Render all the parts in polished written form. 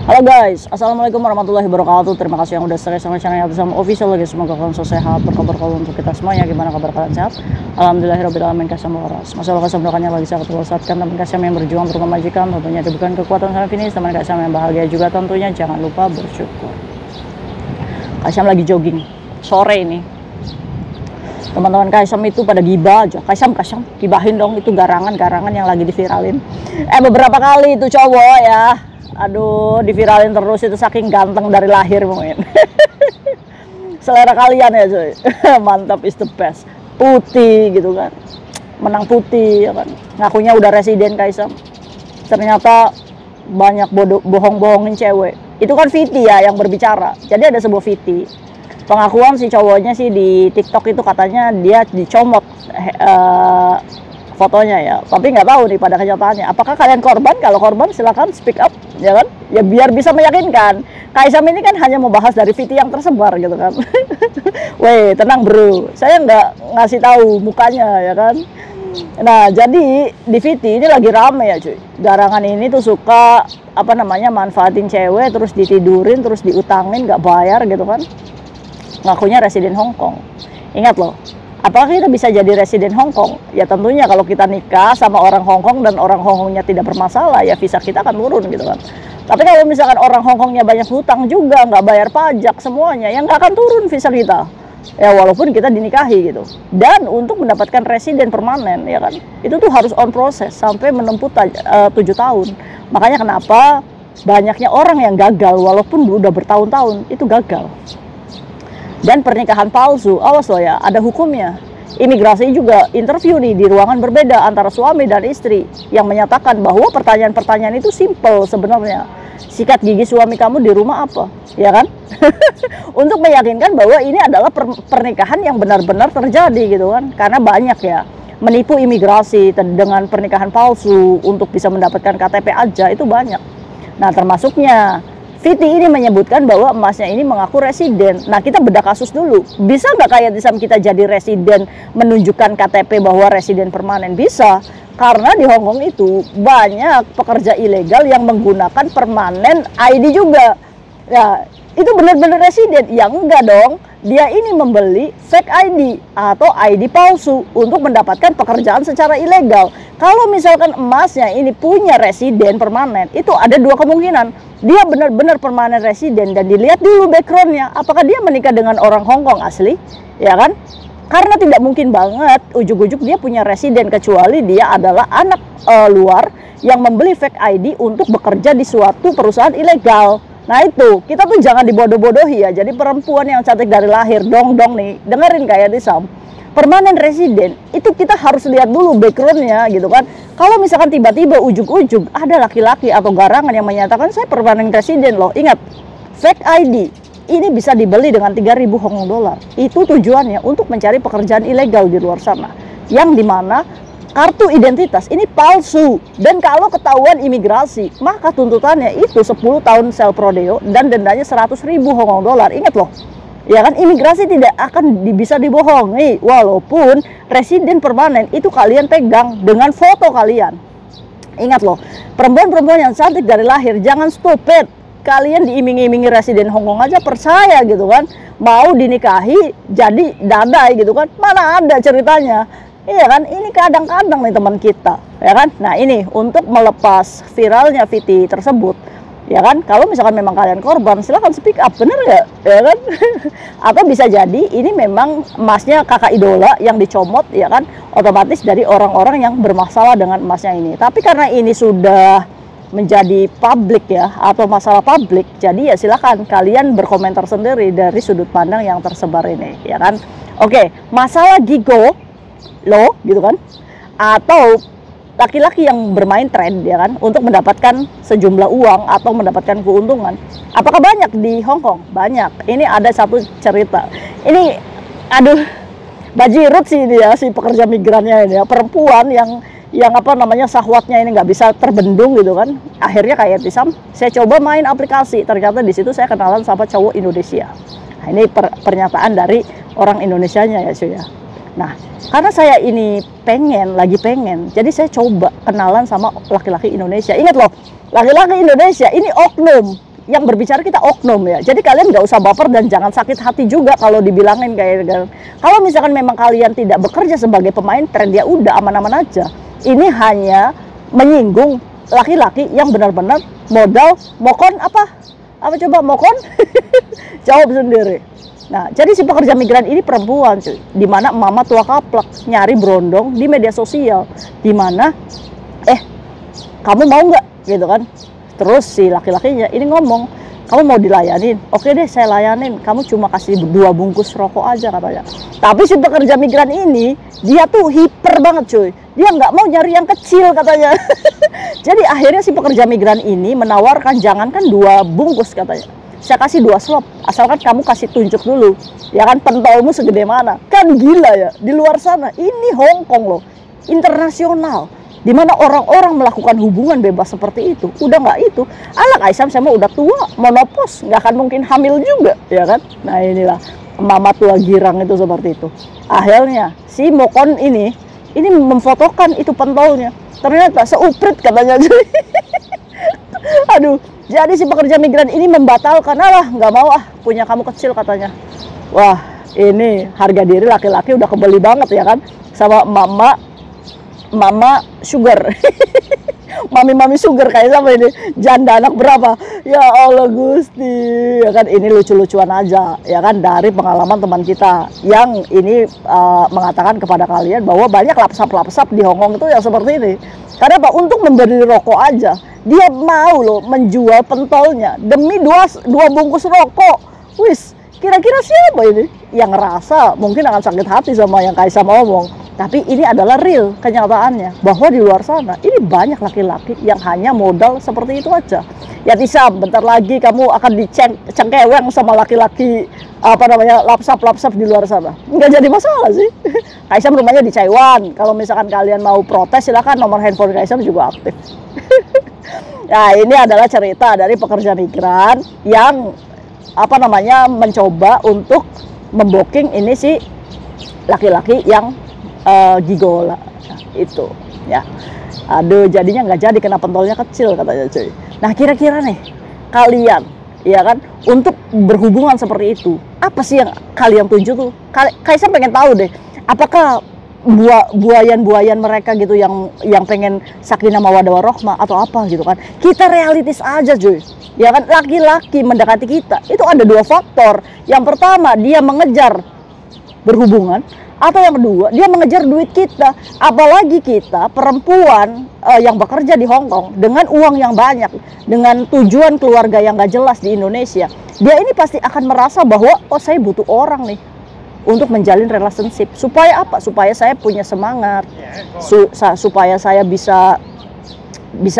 Halo guys, assalamualaikum warahmatullahi wabarakatuh. Terima kasih yang udah stay sama channel Abdul Official lagi. Semoga kalian selalu sehat. Berkabar kalau untuk kita semuanya, gimana kabar kalian sehat? Alhamdulillahirobbilalamin. Kasih waras. Masalah kesembuhannya lagi sangat terusatkan. Teman kasih yang berjuang untuk memajikan, tentunya bukan kekuatan sampai finish. Teman kasih yang bahagia juga tentunya. Jangan lupa bersyukur. Kaisam lagi jogging sore ini. Teman-teman Kaisam itu pada gibah aja. Kaisam gibahin dong itu garangan yang lagi diviralin. Beberapa kali itu cowok ya. Aduh, diviralin terus itu saking ganteng dari lahir mungkin. Selera kalian ya cuy. Mantap, is the best. Putih gitu kan. Menang putih ya kan. Ngakunya udah residen Kaisam. Ternyata banyak bohong-bohongin cewek. Itu kan Viti ya yang berbicara. Jadi ada sebuah Viti. Pengakuan si cowoknya sih di TikTok itu katanya dia dicomot fotonya ya, tapi nggak tahu nih pada kenyataannya. Apakah kalian korban? Kalau korban silakan speak up, ya kan? Ya biar bisa meyakinkan. Kaisam ini kan hanya membahas dari VT yang tersebar gitu kan. Weh, tenang bro, saya nggak ngasih tahu mukanya ya kan. Nah, jadi di VT ini lagi rame ya cuy. Garangan ini tuh suka manfaatin cewek, terus ditidurin, terus diutangin, nggak bayar gitu kan. Ngakunya residen Hong Kong. Ingat loh. Apakah kita bisa jadi residen Hong Kong? Ya tentunya kalau kita nikah sama orang Hong Kong dan orang Hong Kongnya tidak bermasalah, ya visa kita akan turun gitu kan. Tapi kalau misalkan orang Hong Kongnya banyak hutang juga, nggak bayar pajak semuanya, ya nggak akan turun visa kita. Ya walaupun kita dinikahi gitu. Dan untuk mendapatkan residen permanen, ya kan, itu tuh harus on proses sampai menempuh 7 tahun. Makanya kenapa banyaknya orang yang gagal walaupun udah bertahun-tahun, itu gagal. Dan pernikahan palsu, awas loh ya, ada hukumnya. Imigrasi juga interview nih di ruangan berbeda antara suami dan istri yang menyatakan bahwa pertanyaan-pertanyaan itu simple sebenarnya. Sikat gigi suami kamu di rumah apa? Ya kan? Untuk meyakinkan bahwa ini adalah pernikahan yang benar-benar terjadi gitu kan. Karena banyak ya menipu imigrasi dengan pernikahan palsu untuk bisa mendapatkan KTP aja itu banyak. Nah, termasuknya Viti ini menyebutkan bahwa emasnya ini mengaku residen. Nah, kita bedah kasus dulu. Bisa nggak kayak Disam kita jadi residen menunjukkan KTP bahwa residen permanen? Bisa. Karena di Hong Kong itu banyak pekerja ilegal yang menggunakan permanen ID juga. Ya, itu benar-benar residen. Ya enggak dong. Dia ini membeli fake ID atau ID palsu untuk mendapatkan pekerjaan secara ilegal. Kalau misalkan emasnya ini punya residen permanen, itu ada dua kemungkinan. Dia benar-benar permanen residen dan dilihat dulu backgroundnya. Apakah dia menikah dengan orang Hong Kong asli? Ya kan? Karena tidak mungkin banget ujuk-ujuk dia punya residen kecuali dia adalah anak luar yang membeli fake ID untuk bekerja di suatu perusahaan ilegal. Nah itu, kita tuh jangan dibodoh-bodohi ya. Jadi perempuan yang cantik dari lahir, dong nih, dengerin kayak Disam. Permanen residen, itu kita harus lihat dulu backgroundnya gitu kan. Kalau misalkan tiba-tiba ujuk-ujuk ada laki-laki atau garangan yang menyatakan saya permanen residen loh. Ingat, fake ID ini bisa dibeli dengan 3.000 Hong Kong dollar. Itu tujuannya untuk mencari pekerjaan ilegal di luar sana. Yang dimana kartu identitas ini palsu, dan kalau ketahuan imigrasi maka tuntutannya itu 10 tahun sel prodeo dan dendanya 100.000 Hong Kong dollar. Ingat loh, ya kan, imigrasi tidak akan bisa dibohongi walaupun residen permanen itu kalian pegang dengan foto kalian. Ingat loh, perempuan-perempuan yang cantik dari lahir jangan stupid. Kalian diiming-imingi residen Hong Kong aja percaya gitu kan, mau dinikahi jadi dadai gitu kan, mana ada ceritanya. Iya kan, ini kadang-kadang nih teman kita, ya kan. Nah ini untuk melepas viralnya VT tersebut, ya kan. Kalau misalkan memang kalian korban, silahkan speak up, bener nggak, ya kan? Atau bisa jadi ini memang emasnya kakak idola yang dicomot, ya kan. Otomatis dari orang-orang yang bermasalah dengan emasnya ini. Tapi karena ini sudah menjadi publik ya, atau masalah publik, jadi ya silahkan kalian berkomentar sendiri dari sudut pandang yang tersebar ini, ya kan. Oke, masalah gigo lo gitu kan, atau laki-laki yang bermain trend ya kan untuk mendapatkan sejumlah uang atau mendapatkan keuntungan. Apakah banyak di Hong Kong? Banyak. Ini ada satu cerita. Ini aduh, bajirut sih dia, si pekerja migrannya ini ya, perempuan yang sahwatnya ini nggak bisa terbendung gitu kan. Akhirnya kayak Disam, saya coba main aplikasi, ternyata di situ saya kenalan sama cowok Indonesia. Nah, ini pernyataan dari orang Indonesianya ya cuy ya. Nah, karena saya ini lagi pengen, jadi saya coba kenalan sama laki-laki Indonesia. Ingat loh, laki-laki Indonesia ini oknum. yang berbicara kita oknum ya. Jadi kalian nggak usah baper dan jangan sakit hati juga kalau dibilangin kayak gitu. Kalau misalkan memang kalian tidak bekerja sebagai pemain tren, ya udah aman-aman aja. Ini hanya menyinggung laki-laki yang benar-benar modal mokon apa coba mokon? Jawab sendiri. Nah, jadi si pekerja migran ini perempuan, cuy. Dimana mama tua kaplak nyari berondong di media sosial. Dimana, kamu mau nggak? Gitu kan. Terus si laki-lakinya ini ngomong, kamu mau dilayanin? Oke deh, saya layanin. Kamu cuma kasih 2 bungkus rokok aja katanya. Tapi si pekerja migran ini, dia tuh hiper banget, cuy. Dia nggak mau nyari yang kecil katanya. Jadi akhirnya si pekerja migran ini menawarkan, jangankan 2 bungkus katanya. Saya kasih 2 slop, asalkan kamu kasih tunjuk dulu, ya kan, pentolmu segede mana. Kan gila ya, di luar sana, ini Hong Kong loh, internasional, dimana orang-orang melakukan hubungan bebas seperti itu. Udah nggak itu, anak Aisyah saya mau udah tua, monopos, nggak akan mungkin hamil juga, ya kan. Nah inilah, mama tua girang itu seperti itu. Akhirnya, si Mokon ini memfotokan itu pentolnya, ternyata seuprit katanya. Aduh, jadi si pekerja migran ini membatalkan, nggak mau punya kamu kecil katanya. Wah, ini harga diri laki-laki udah kebeli banget ya kan, sama mama sugar. Mami sugar kayak sama ini, janda anak berapa? Ya Allah Gusti, ya kan, ini lucu-lucuan aja ya kan, dari pengalaman teman kita yang ini mengatakan kepada kalian bahwa banyak lapsap-lapsap di Hong Kong itu yang seperti ini. Karena apa? Untuk memberi rokok aja dia mau loh menjual pentolnya demi 2 bungkus rokok. Wis, kira-kira siapa ini yang ngerasa mungkin akan sakit hati sama yang Kaisam ngomong. Tapi ini adalah real kenyataannya, bahwa di luar sana ini banyak laki-laki yang hanya modal seperti itu aja. Ya Tisam, bentar lagi kamu akan dicengkeweng sama laki-laki lapsap-lapsap di luar sana. Nggak jadi masalah sih. Kaisam rumahnya di Taiwan. Kalau misalkan kalian mau protes, silakan, nomor handphone Kaisam juga aktif. Nah, ini adalah cerita dari pekerja migran yang mencoba untuk memboking ini si laki-laki yang gigola. Nah, itu ya. Aduh, jadinya nggak jadi, kena pentolnya kecil katanya cuy. Nah, kira-kira nih kalian ya kan, untuk berhubungan seperti itu, apa sih yang kalian tuju tuh? Kaisar pengen tahu deh, apakah buayan mereka gitu yang pengen sakinah mawaddah warahmah atau apa gitu kan. Kita realistis aja cuy, ya kan. Laki-laki mendekati kita itu ada 2 faktor. Yang pertama, dia mengejar berhubungan, atau yang kedua, dia mengejar duit kita. Apalagi kita perempuan yang bekerja di Hong Kong dengan uang yang banyak, dengan tujuan keluarga yang gak jelas di Indonesia, dia ini pasti akan merasa bahwa saya butuh orang nih untuk menjalin relationship. Supaya apa? Supaya saya punya semangat, supaya saya bisa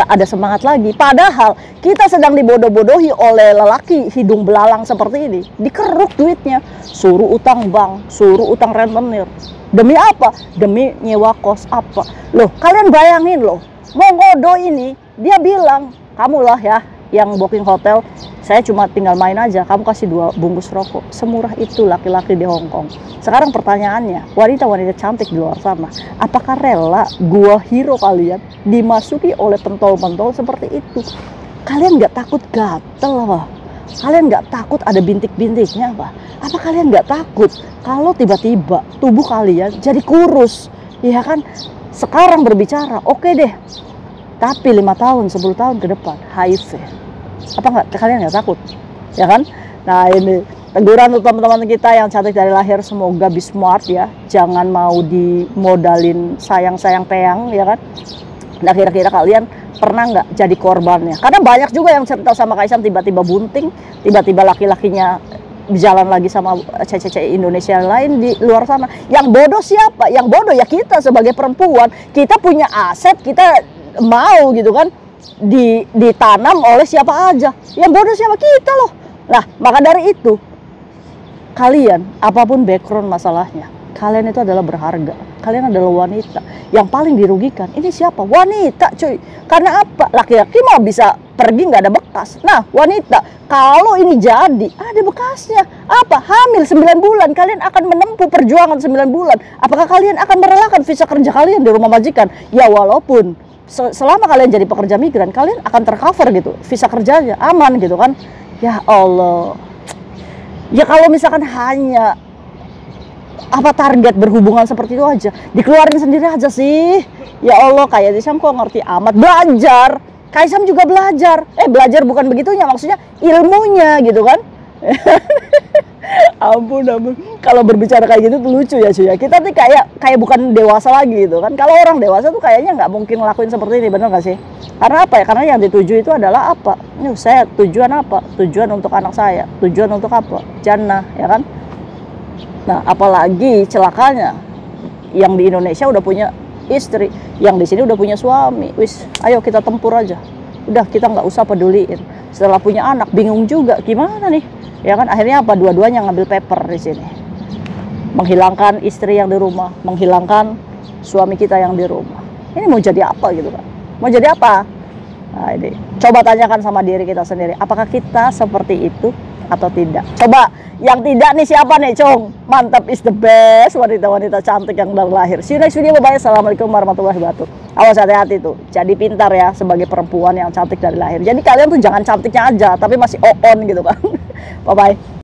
ada semangat lagi. Padahal kita sedang dibodoh-bodohi oleh lelaki hidung belalang seperti ini. Dikeruk duitnya, suruh utang bank, suruh utang rentenir. Demi apa? Demi nyewa kos apa? Loh, kalian bayangin loh, Mongodo ini dia bilang, kamulah ya yang booking hotel, saya cuma tinggal main aja, kamu kasih 2 bungkus rokok. Semurah itu laki-laki di Hong Kong. Sekarang pertanyaannya, wanita-wanita cantik di luar sana, apakah rela gua hero kalian dimasuki oleh pentol-pentol seperti itu? Kalian nggak takut gatel apa? Kalian nggak takut ada bintik-bintiknya apa? Apa kalian nggak takut kalau tiba-tiba tubuh kalian jadi kurus? Ya kan? Sekarang berbicara, oke deh, tapi 5 tahun, 10 tahun ke depan HIV, apa nggak kalian nggak takut, ya kan? Nah, ini teguran untuk teman-teman kita yang cantik dari lahir, semoga be smart ya, jangan mau dimodalin sayang-sayang peyang, ya kan? Nah, kira-kira kalian pernah nggak jadi korbannya? Karena banyak juga yang cerita sama Kaisam, tiba-tiba bunting, tiba-tiba laki-lakinya jalan lagi sama cece-cece Indonesia lain di luar sana. Yang bodoh siapa? Yang bodoh ya kita sebagai perempuan. Kita punya aset, kita mau gitu kan ditanam oleh siapa aja. Yang bodoh siapa? Kita loh. Nah, maka dari itu, kalian apapun background masalahnya, kalian itu adalah berharga. Kalian adalah wanita. Yang paling dirugikan ini siapa? Wanita cuy. Karena apa? Laki-laki mau bisa pergi nggak ada bekas. Nah, wanita, kalau ini jadi ada bekasnya. Apa? Hamil 9 bulan, kalian akan menempuh perjuangan 9 bulan. Apakah kalian akan merelakan visa kerja kalian di rumah majikan? Ya, walaupun selama kalian jadi pekerja migran, kalian akan tercover gitu, visa kerjanya aman gitu kan. Ya Allah, ya kalau misalkan hanya apa target berhubungan seperti itu aja, dikeluarin sendiri aja sih. Ya Allah, kayak Isam kok ngerti amat, belajar. Kaisam juga belajar, belajar bukan begitunya, maksudnya ilmunya gitu kan. Ampun. Kalau berbicara kayak gitu tuh lucu ya cuy ya. Kita tuh kayak bukan dewasa lagi gitu kan. Kalau orang dewasa tuh kayaknya nggak mungkin ngelakuin seperti ini, bener nggak sih? Karena apa ya? Karena yang dituju itu adalah apa? Saya tujuan apa? Tujuan untuk anak saya. Tujuan untuk apa? Jannah, ya kan? Nah, apalagi celakanya yang di Indonesia udah punya istri, yang di sini udah punya suami. Wis, ayo kita tempur aja. Udah, kita nggak usah peduliin. Setelah punya anak, bingung juga gimana nih? Ya kan, akhirnya apa? Dua-duanya ngambil paper di sini. Menghilangkan istri yang di rumah, menghilangkan suami kita yang di rumah. Ini mau jadi apa gitu kan? Mau jadi apa? Nah, ini coba tanyakan sama diri kita sendiri, apakah kita seperti itu atau tidak? Coba yang tidak nih siapa nih, Cong? Mantap, is the best, wanita-wanita cantik yang dari lahir. See you next video, bye-bye. Assalamualaikum warahmatullahi wabarakatuh. Awas, hati-hati tuh, jadi pintar ya sebagai perempuan yang cantik dari lahir. Jadi kalian tuh jangan cantiknya aja, tapi masih on gitu kan. Bye-bye.